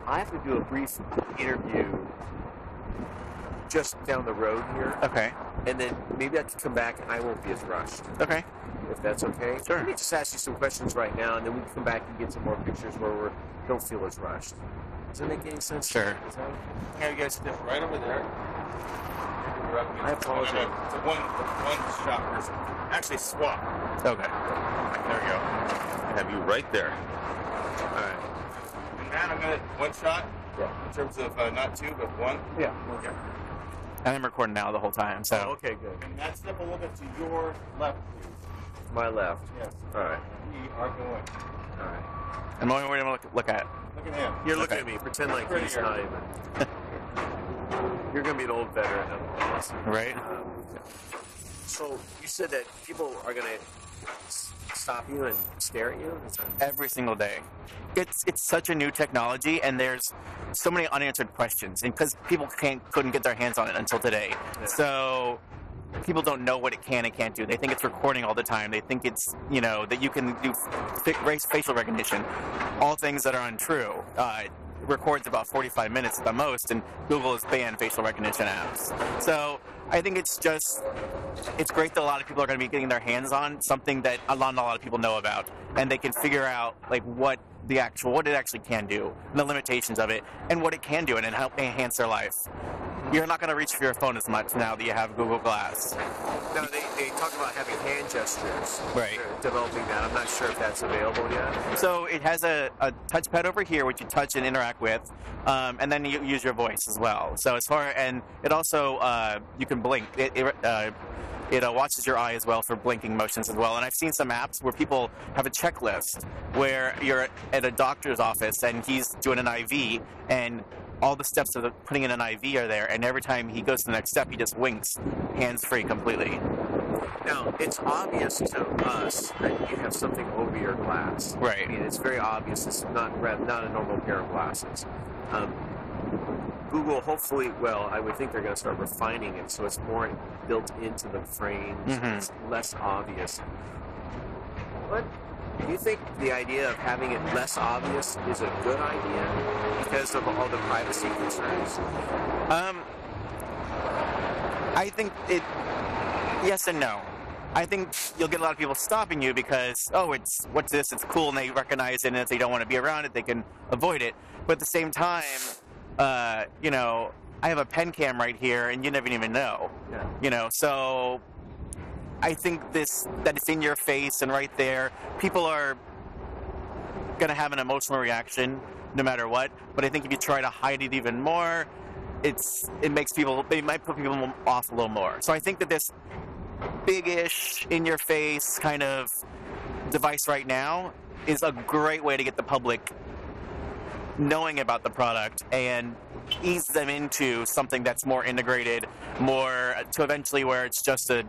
I have to do a brief interview just down the road here. Okay. And then maybe I can come back and I won't be as rushed. Okay. If that's okay. Sure. Let me just ask you some questions right now, and then we can come back and get some more pictures where we don't feel as rushed. Does that make any sense? Sure. Yeah, you guys sit right over there. I apologize. It's a one shot person. Actually, swap. Okay. There we go. I have you right there. All right. And Matt, I'm gonna one shot. Yeah. In terms of not two, but one. Yeah. Okay. And I'm recording now the whole time, so. Oh, okay, good. And Matt, step a little bit to your left, please. My left. Yes. All right. We are going. All right. I'm only going to look at. Look at him. You're looking Okay. at me. Pretend like he's Prettier. not even. You're going to be an old veteran of this. Right? So you said that people are going to stop you and stare at you? Is that... Every single day. It's such a new technology, and there's so many unanswered questions, and because people couldn't get their hands on it until today. Yeah. So people don't know what it can and can't do. They think it's recording all the time. They think it's, that you can do facial recognition. All things that are untrue. It records about 45 minutes at the most, and Google has banned facial recognition apps. So I think it's great that a lot of people are going to be getting their hands on something that a lot of people know about, and they can figure out what it actually can do, and the limitations of it, and what it can do, and help enhance their life. You're not going to reach for your phone as much now that you have Google Glass. Now, they talk about having hand gestures. Right. They're developing that. I'm not sure if that's available yet. So it has a touchpad over here, which you touch and interact with, and then you use your voice as well. So and it also, you can blink. It watches your eye as well for blinking motions as well. And I've seen some apps where people have a checklist where you're at a doctor's office and he's doing an IV, and all the steps of putting in an IV are there, and every time he goes to the next step, he just winks, hands-free completely. Now, it's obvious to us that you have something over your glass. Right. I mean, it's very obvious. It's not a normal pair of glasses. Google, hopefully, I would think they're going to start refining it so it's more built into the frames. Mm-hmm. It's less obvious. What? Do you think the idea of having it less obvious is a good idea because of all the privacy concerns? I think yes and no. I think you'll get a lot of people stopping you because, what's this? It's cool, and they recognize it, and if they don't want to be around it, they can avoid it. But at the same time, I have a pen cam right here, and you never even know. Yeah. So I think that it's in your face and right there, people are going to have an emotional reaction no matter what. But I think if you try to hide it even more, it might put people off a little more. So I think that this big-ish, in-your-face kind of device right now is a great way to get the public knowing about the product and ease them into something that's more integrated, more to eventually where it's just a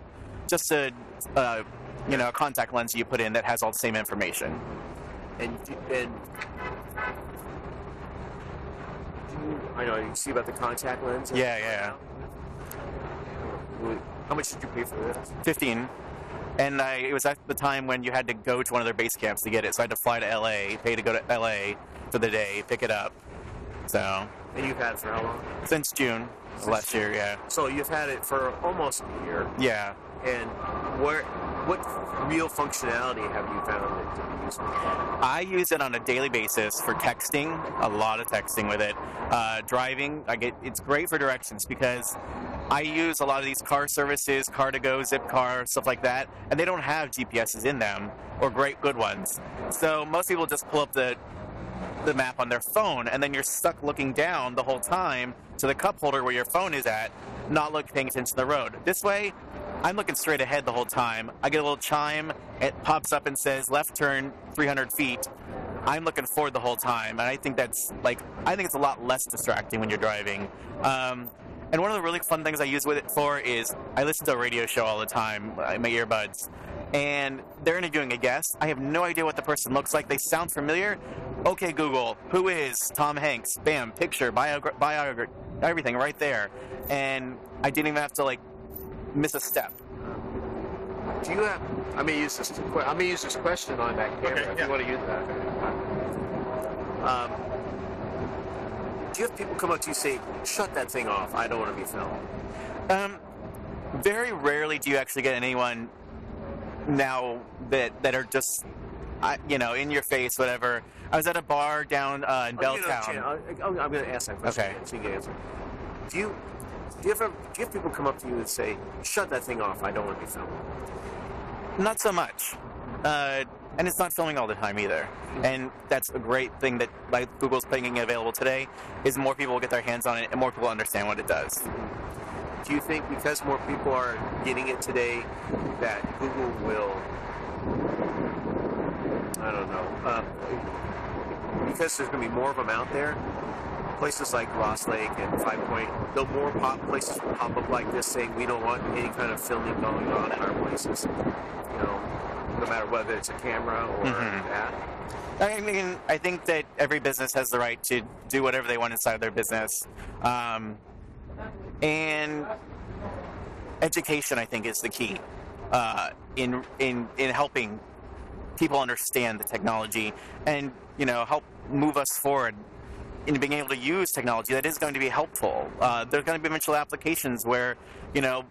contact lens you put in that has all the same information. And I know you see about the contact lens. Yeah. How much did you pay for this? 15. And it was at the time when you had to go to one of their base camps to get it, so I had to fly to LA, pay to go to LA for the day, pick it up. So. And you've had it for how long? Since June of last year, yeah. So you've had it for almost a year. Yeah. And what real functionality have you found it to be useful? I use it on a daily basis for texting, a lot of texting with it. Driving, it's great for directions because I use a lot of these car services, Car2Go, Zipcar, stuff like that, and they don't have GPSs in them, or good ones. So most people just pull up the map on their phone, and then you're stuck looking down the whole time to the cup holder where your phone is at, not paying attention to the road. This way, I'm looking straight ahead the whole time. I get a little chime, it pops up and says left turn 300 feet. I'm looking forward the whole time, and I think it's a lot less distracting when you're driving. And one of the really fun things I use with it for is I listen to a radio show all the time, my earbuds, and they're interviewing a guest. I have no idea what the person looks like. They sound familiar. Okay, Google, who is Tom Hanks? Bam, picture, biography, everything right there. And I didn't even have to miss a step. Do you have? I'm gonna use this question on that camera. Okay, if yeah. you want to use that. Do you have people come up to you and say, shut that thing off, I don't want to be filmed? Very rarely do you actually get anyone now that are just, in your face, whatever. I was at a bar down in Belltown. I'm going to ask that question. Okay. So you can answer. Do you have people come up to you and say, shut that thing off, I don't want to be filmed? Not so much. And it's not filming all the time either. And that's a great thing that Google's making it available today, is more people will get their hands on it and more people understand what it does. Do you think because more people are getting it today that Google will, I don't know, because there's going to be more of them out there, places like Lost Lake and Five Point, more places will pop up like this saying we don't want any kind of filming going on in our places, no matter whether it's a camera or that. I mean, I think that every business has the right to do whatever they want inside their business. And education, I think, is the key in helping people understand the technology and, help move us forward in being able to use technology that is going to be helpful. There are going to be eventual applications where,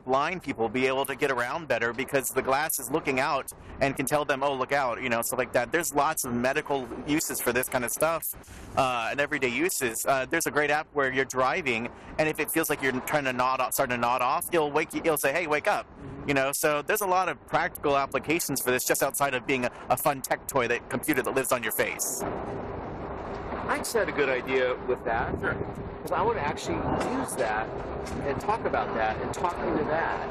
blind people will be able to get around better because the glass is looking out and can tell them, oh, look out, stuff like that. There's lots of medical uses for this kind of stuff and everyday uses. There's a great app where you're driving, and if it feels like you're starting to nod off, it'll say, hey, wake up. So there's a lot of practical applications for this just outside of being a fun tech toy, that computer that lives on your face. I just had a good idea with that. Sure. Because I want to actually use that and talk about that and talk into that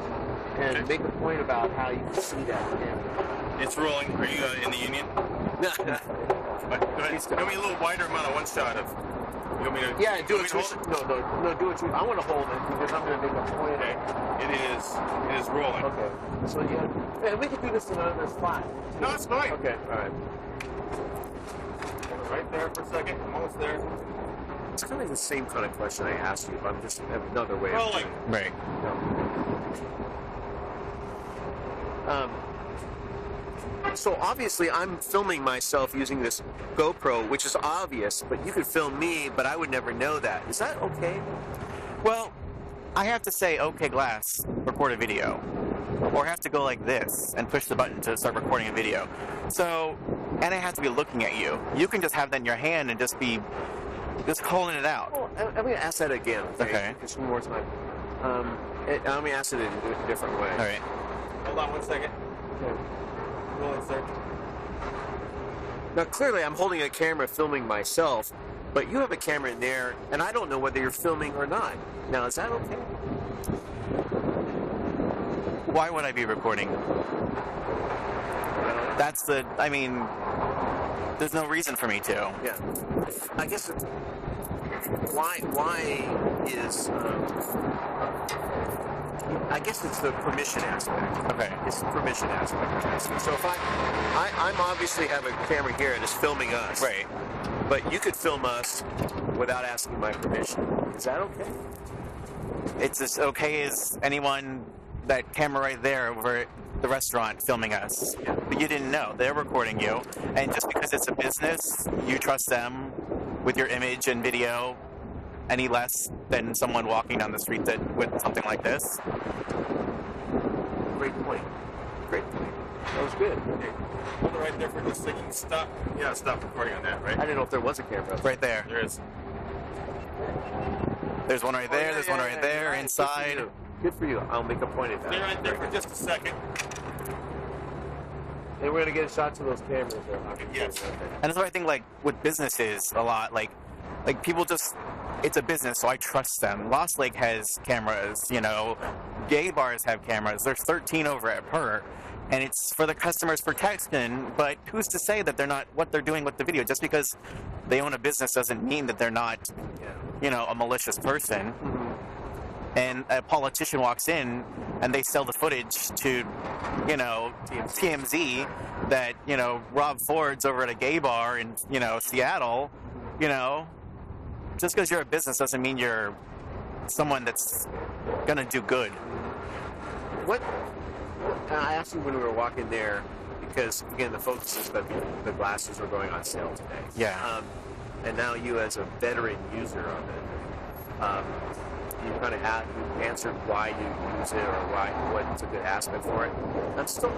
and make a point about how you can see that. It's rolling. Are you in the union? Go ahead. Give me a little wider amount of one shot of. You want me to? Yeah, do it. No, do it. I want to hold it because I'm going to make a point. Okay. It is rolling. Okay. So and we can do this in another spot. No, it's fine. Okay. All right. Right there for a second. I'm almost there. It's kind of the same kind of question I asked you, but I'm just another way. Rolling. Right. So obviously I'm filming myself using this GoPro, which is obvious, but you could film me, but I would never know that. Is that okay? Well, I have to say, okay, glass, record a video. Or have to go like this and push the button to start recording a video. So, and I have to be looking at you. You can just have that in your hand and just calling it out. Well, I'm going to ask that again. Okay. Just one more time. I'm going to ask it in a different way. All right. Hold on 1 second. Okay. Rolling, sir. Now, clearly, I'm holding a camera filming myself, but you have a camera in there, and I don't know whether you're filming or not. Now, is that okay? Why would I be recording? There's no reason for me to. Yeah. I guess it's, why is, I guess it's the permission aspect. Okay. It's the permission aspect. So if I'm obviously have a camera here and it's filming us. Right. But you could film us without asking my permission. Is that okay? It's as okay as anyone, that camera right there over at the restaurant filming us. But you didn't know. They're recording you. And just because it's a business, you trust them with your image and video any less than someone walking down the street with something like this. Great point. That was good. Okay. Hold it right there for just a second. Stop. Yeah, stop recording on that, right? I didn't know if there was a camera. Right there. There is. There's one right there. There's one right there. Inside. Good for you. I'll make a point of that. Stay right there for just a second. And we're going to get a shot to those cameras there. Yes. And that's what I think, like, with businesses a lot, like people just, it's a business, so I trust them. Lost Lake has cameras, gay bars have cameras. There's 13 over at Per, and it's for the customer's protection, but who's to say that they're not, what they're doing with the video? Just because they own a business doesn't mean that they're not, a malicious person. And a politician walks in and they sell the footage to, TMZ that, Rob Ford's over at a gay bar in, Seattle, just because you're a business doesn't mean you're someone that's going to do good. I asked you when we were walking there, because, again, the focus is that the glasses are going on sale today. Yeah. and now you as a veteran user of it, you kind of you answered why you use it or what's a good aspect for it. I'm still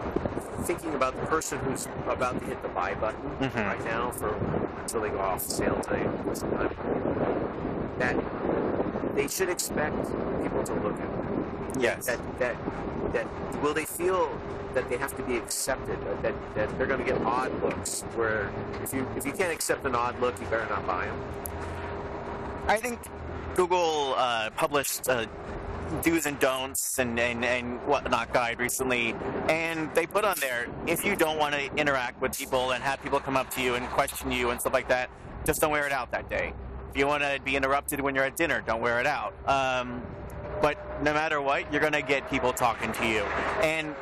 thinking about the person who's about to hit the buy button right now until they go off sale time sometime. That they should expect people to look at them. Yes. That will they feel that they have to be accepted, that they're going to get odd looks, where if you can't accept an odd look, you better not buy them. I think Google published do's and don'ts and whatnot guide recently, and they put on there, if you don't want to interact with people and have people come up to you and question you and stuff like that, just don't wear it out that day. If you want to be interrupted when you're at dinner, don't wear it out. But no matter what, you're going to get people talking to you. And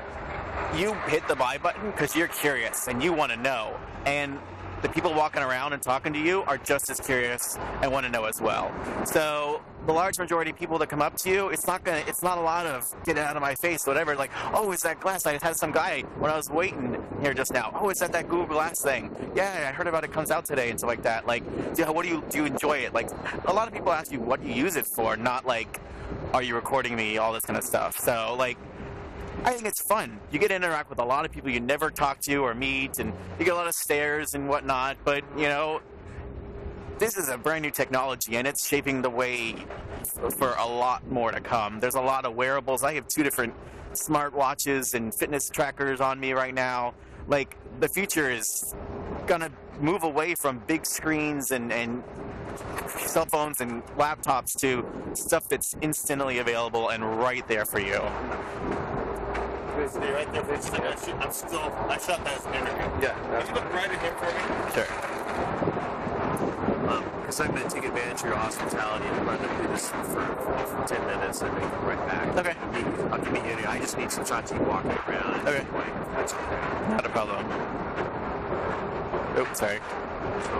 you hit the buy button because you're curious and you want to know. And the people walking around and talking to you are just as curious and want to know as well. So the large majority of people that come up to you, it's not a lot of get out of my face, whatever. Like, oh, is that glass? I had some guy when I was waiting here just now. Oh, is that Google Glass thing? Yeah, I heard about it. Comes out today and stuff like that. Like, what do you enjoy it? Like, a lot of people ask you, what do you use it for? Not like, are you recording me? All this kind of stuff. So like, I think it's fun. You get to interact with a lot of people you never talk to or meet, and you get a lot of stares and whatnot, but, this is a brand new technology, and it's shaping the way for a lot more to come. There's a lot of wearables. I have 2 different smartwatches and fitness trackers on me right now. Like, the future is going to move away from big screens and cell phones and laptops to stuff that's instantly available and right there for you. Stay right there for a second. I shot that as an interview. Yeah. Can you look right at him for me? Sure. Because I'm going to take advantage of your hospitality and run and do this for 10 minutes and then come right back. Okay. I'll give you I just need some shots of you walking around. Okay. That's okay. Not a problem. Oops, sorry. So,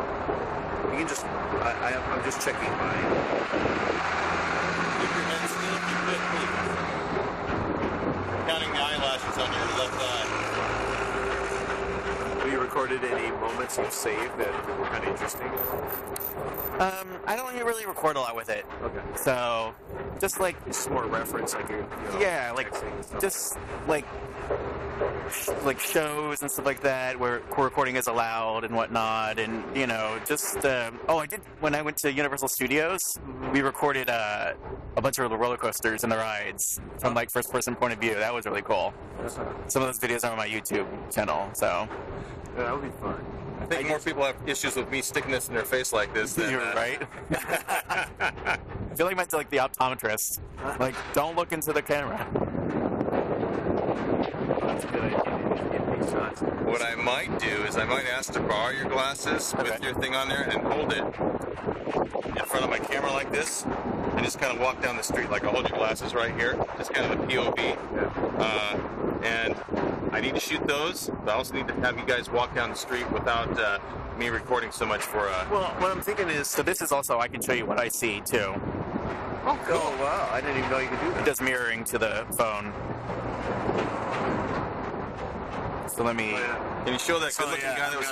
you can just, I'm just checking my... Keep your head still, keep it please. Counting the eyelashes on your left eye. Have you recorded any moments you've saved that were kind of interesting? I don't really record a lot with it. Okay. So, just like... Just more reference, like you're... Yeah, like, just like shows and stuff like that where recording is allowed and whatnot, and just I did when I went to Universal Studios, we recorded a bunch of roller coasters and the rides from like first person point of view. That was really cool. Some of those videos are on my YouTube channel, so yeah, that would be fun. I think more people have issues with me sticking this in their face like this than... You're right. I feel like I'm like the optometrist. Like, don't look into the camera. That's a good idea. Get these shots. What I might do is I might ask to borrow your glasses with your thing on there and hold it in front of my camera like this and just kind of walk down the street. Like, I'll hold your glasses right here. Just kind of a POV. Yeah. And I need to shoot those, but I also need to have you guys walk down the street without me recording so much for... Well, what I'm thinking is, so this is also, I can show you what I see, too. Oh, cool. Oh, wow. I didn't even know you could do that. It does mirroring to the phone. So let me... Can you show that So, good-looking yeah, guy that was